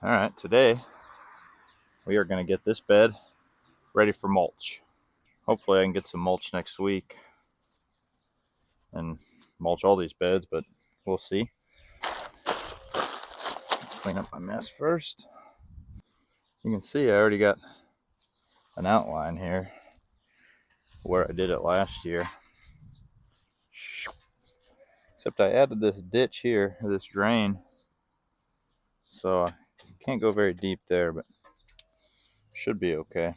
All right, today we are going to get this bed ready for mulch. Hopefully I can get some mulch next week and mulch all these beds, but we'll see. Clean up my mess first. You can see I already got an outline here where I did it last year. Except I added this ditch here, this drain, so I can't go very deep there, but should be okay.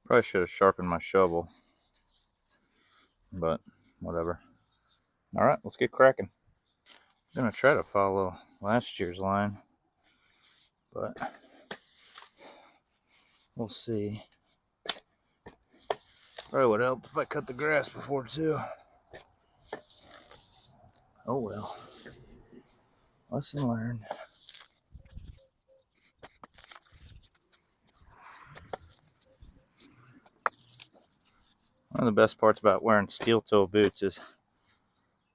Probably should have sharpened my shovel, but whatever. All right, let's get cracking. I'm gonna try to follow last year's line, but we'll see. Probably would help if I cut the grass before too. Oh well. Lesson learned. One of the best parts about wearing steel toe boots is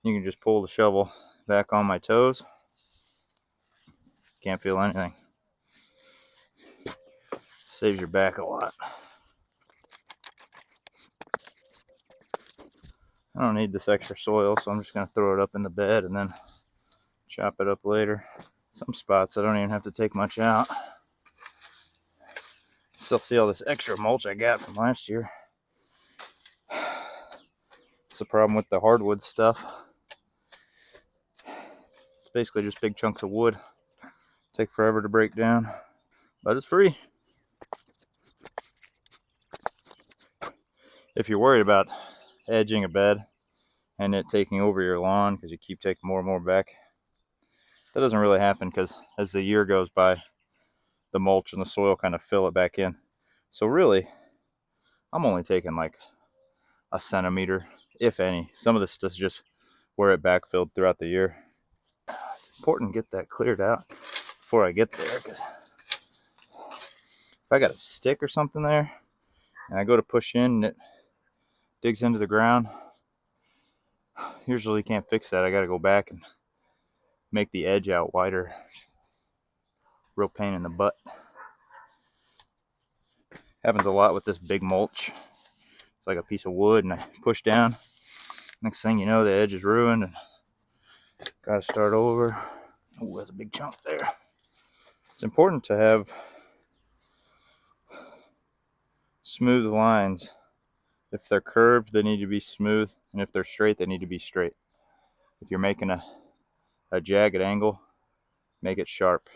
you can just pull the shovel back on my toes. Can't feel anything. Saves your back a lot. I don't need this extra soil, so I'm just going to throw it up in the bed and then chop it up later. Some spots I don't even have to take much out. Still see all this extra mulch I got from last year. It's the problem with the hardwood stuff. It's basically just big chunks of wood. Take forever to break down, but it's free. If you're worried about edging a bed and it taking over your lawn because you keep taking more and more back, that doesn't really happen because as the year goes by, the mulch and the soil kind of fill it back in. So really, I'm only taking like a centimeter, if any. Some of this stuff's just where it backfilled throughout the year. It's important to get that cleared out before I get there, because if I got a stick or something there and I go to push in and it digs into the ground, usually can't fix that. I got to go back and make the edge out wider. Real pain in the butt. Happens a lot with this big mulch. It's like a piece of wood and I push down. Next thing you know, the edge is ruined and gotta start over. Oh, that's a big chunk there. It's important to have smooth lines. If they're curved, they need to be smooth, and if they're straight, they need to be straight. If you're making a jagged angle, make it sharp.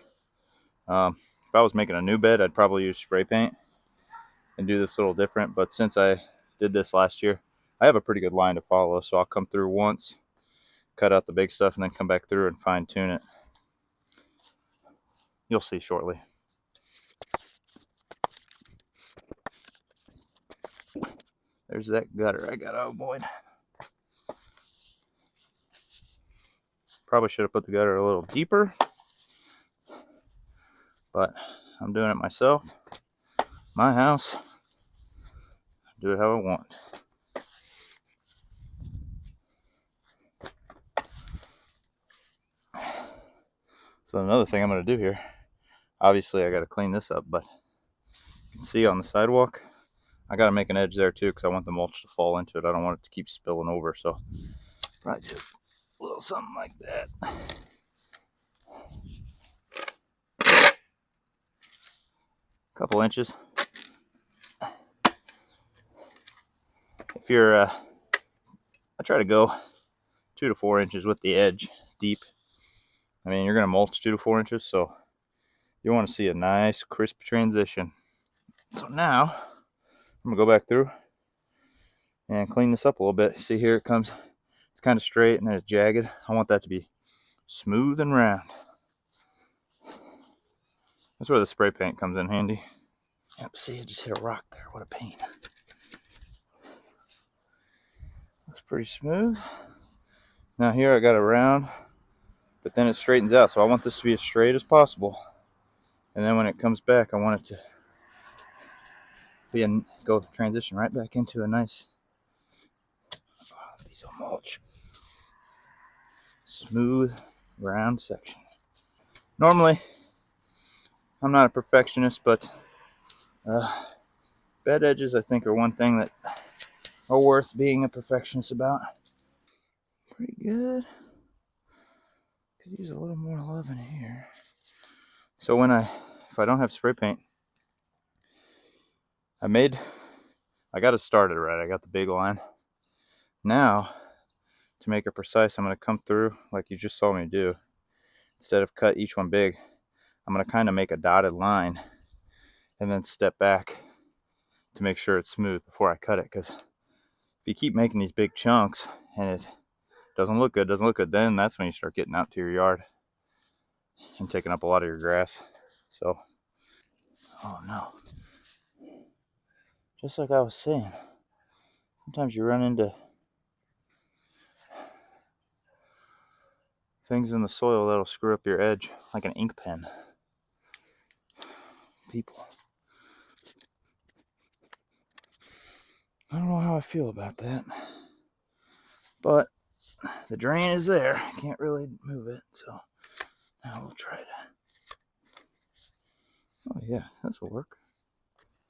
If I was making a new bed, I'd probably use spray paint and do this a little different, but since I did this last year, I have a pretty good line to follow, so I'll come through once, cut out the big stuff, and then come back through and fine tune it. You'll see shortly. There's that gutter I got to avoid. Probably should have put the gutter a little deeper, but I'm doing it myself. My house. Do it how I want. So another thing I'm going to do here, obviously I got to clean this up, but you can see on the sidewalk, I got to make an edge there too because I want the mulch to fall into it. I don't want it to keep spilling over, so probably do a little something like that. Couple inches. If you're, I try to go 2 to 4 inches with the edge deep. I mean, you're going to mulch 2 to 4 inches, so you want to see a nice crisp transition. So now I'm going to go back through and clean this up a little bit. See, here it comes. It's kind of straight and then it's jagged. I want that to be smooth and round. That's where the spray paint comes in handy. Yep, see, I just hit a rock there. What a pain. Looks pretty smooth. Now here I got a round, but then it straightens out. So I want this to be as straight as possible. And then when it comes back, I want it to go transition right back into a nice piece of mulch. Smooth, round section. Normally, I'm not a perfectionist, but bed edges I think are one thing that are worth being a perfectionist about. Pretty good. Could use a little more love in here. So if I don't have spray paint, I got it started right. I got the big line. Now, to make it precise, I'm going to come through like you just saw me do. Instead of cut each one big, I'm going to kind of make a dotted line and then step back to make sure it's smooth before I cut it. Because if you keep making these big chunks and it doesn't look good, then that's when you start getting out to your yard and taking up a lot of your grass. So, oh no. Just like I was saying, sometimes you run into things in the soil that'll screw up your edge, like an ink pen. People. I don't know how I feel about that. But the drain is there. Can't really move it, so now we'll try it. Oh yeah, this will work.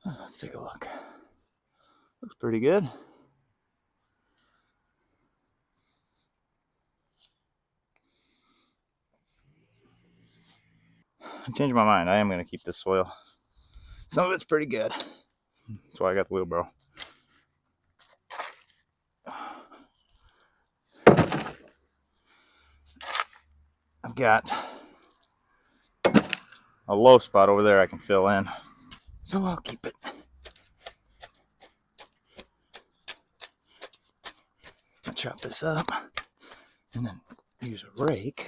Let's take a look. Looks pretty good. I changed my mind. I am going to keep this soil. Some of it's pretty good. That's why I got the wheelbarrow. I've got a low spot over there I can fill in. So I'll keep it. I'll chop this up and then use a rake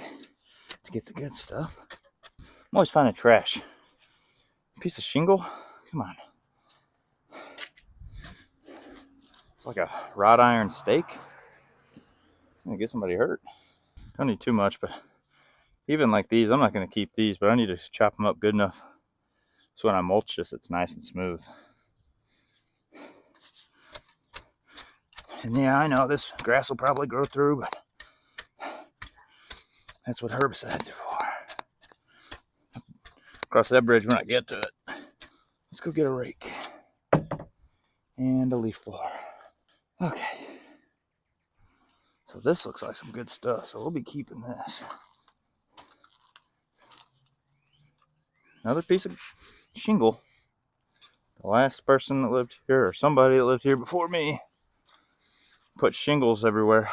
to get the good stuff. I'm always finding trash. A piece of shingle? Come on. It's like a wrought iron stake. It's going to get somebody hurt. Don't need too much, but even like these, I'm not going to keep these, but I need to chop them up good enough so when I mulch this, it's nice and smooth. And yeah, I know this grass will probably grow through, but that's what herbicides are for. Cross that bridge when I get to it. Let's go get a rake and a leaf blower. Okay. So this looks like some good stuff, so we'll be keeping this. Another piece of shingle. The last person that lived here, or somebody that lived here before me, put shingles everywhere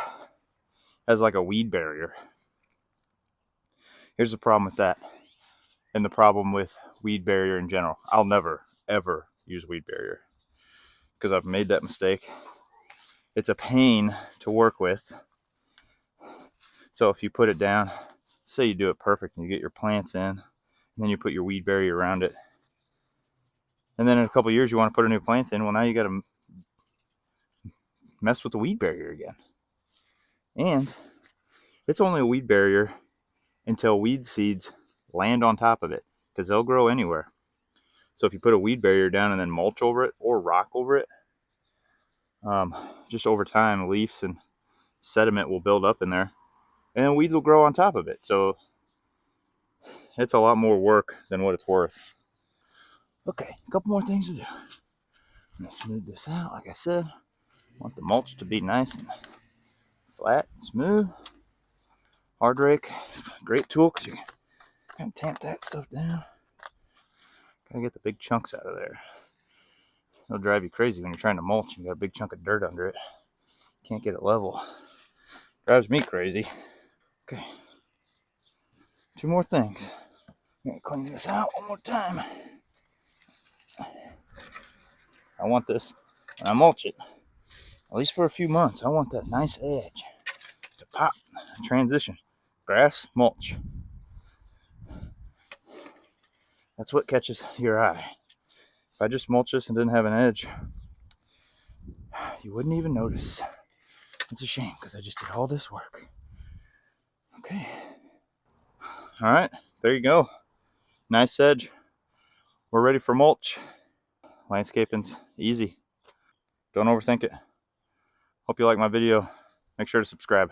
as like a weed barrier. Here's the problem with that, and the problem with weed barrier in general. I'll never, ever use weed barrier because I've made that mistake. It's a pain to work with. So if you put it down, say you do it perfect and you get your plants in, and then you put your weed barrier around it, and then in a couple of years you want to put a new plant in, well, now you got to mess with the weed barrier again. And it's only a weed barrier until weed seeds land on top of it, because they'll grow anywhere. So if you put a weed barrier down and then mulch over it or rock over it, just over time, leaves and sediment will build up in there, and then weeds will grow on top of it. So it's a lot more work than what it's worth. Okay, a couple more things to do. I'm gonna smooth this out. Like I said, I want the mulch to be nice and flat and smooth. Hard rake, great tool because you can kind of tamp that stuff down. Gotta get the big chunks out of there. It'll drive you crazy when you're trying to mulch and you got a big chunk of dirt under it. Can't get it level. Drives me crazy. Okay, two more things. I'm gonna clean this out one more time. I want this, when I mulch it, at least for a few months, I want that nice edge to pop, transition. Grass, mulch. That's what catches your eye. If I just mulch this and didn't have an edge, you wouldn't even notice. It's a shame because I just did all this work. Okay. All right, there you go. Nice edge. We're ready for mulch. Landscaping's easy. Don't overthink it. Hope you like my video. Make sure to subscribe.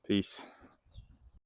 Peace.